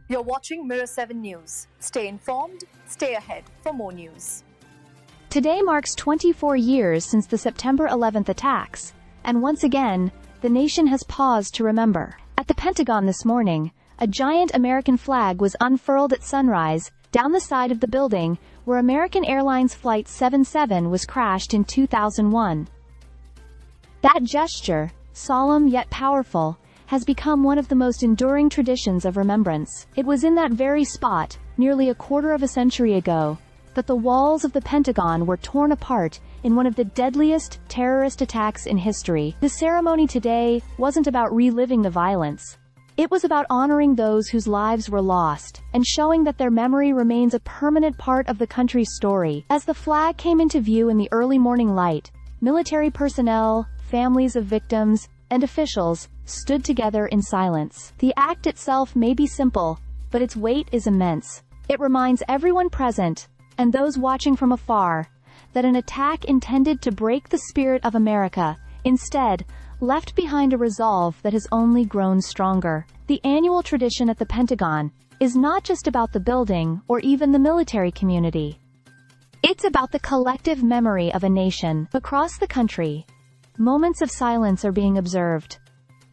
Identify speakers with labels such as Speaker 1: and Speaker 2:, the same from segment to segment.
Speaker 1: You're watching Mirror 7 News. Stay informed, stay ahead for more news.
Speaker 2: Today marks 24 years since the September 11th attacks, and once again, the nation has paused to remember. At the Pentagon this morning, a giant American flag was unfurled at sunrise down the side of the building where American Airlines Flight 77 was crashed in 2001. That gesture, solemn yet powerful, has become one of the most enduring traditions of remembrance. It was in that very spot, nearly a quarter of a century ago, that the walls of the Pentagon were torn apart in one of the deadliest terrorist attacks in history. The ceremony today wasn't about reliving the violence. It was about honoring those whose lives were lost, and showing that their memory remains a permanent part of the country's story. As the flag came into view in the early morning light, military personnel, families of victims, and officials stood together in silence. The act itself may be simple, but its weight is immense. It reminds everyone present, and those watching from afar, that an attack intended to break the spirit of America, instead, left behind a resolve that has only grown stronger. The annual tradition at the Pentagon is not just about the building or even the military community. It's about the collective memory of a nation. Across the country, moments of silence are being observed,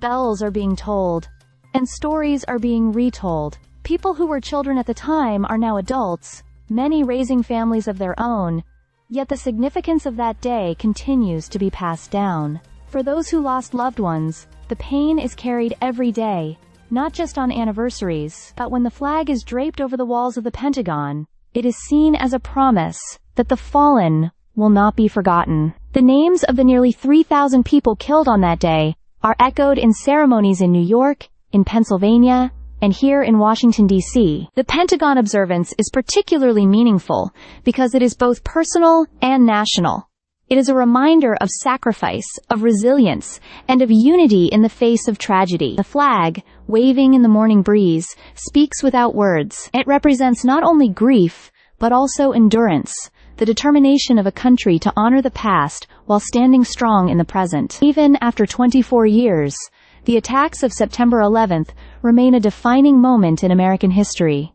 Speaker 2: bells are being tolled, and stories are being retold. People who were children at the time are now adults, many raising families of their own, yet the significance of that day continues to be passed down. For those who lost loved ones, the pain is carried every day, not just on anniversaries, but when the flag is draped over the walls of the Pentagon, it is seen as a promise that the fallen will not be forgotten. The names of the nearly 3,000 people killed on that day are echoed in ceremonies in New York, in Pennsylvania, and here in Washington, D.C. The Pentagon observance is particularly meaningful because it is both personal and national. It is a reminder of sacrifice, of resilience, and of unity in the face of tragedy. The flag, waving in the morning breeze, speaks without words. It represents not only grief, but also endurance, the determination of a country to honor the past while standing strong in the present. Even after 24 years, the attacks of September 11th remain a defining moment in American history.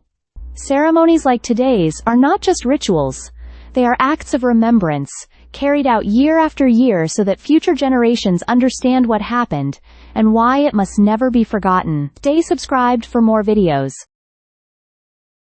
Speaker 2: Ceremonies like today's are not just rituals. They are acts of remembrance, carried out year after year so that future generations understand what happened and why it must never be forgotten. Stay subscribed for more videos.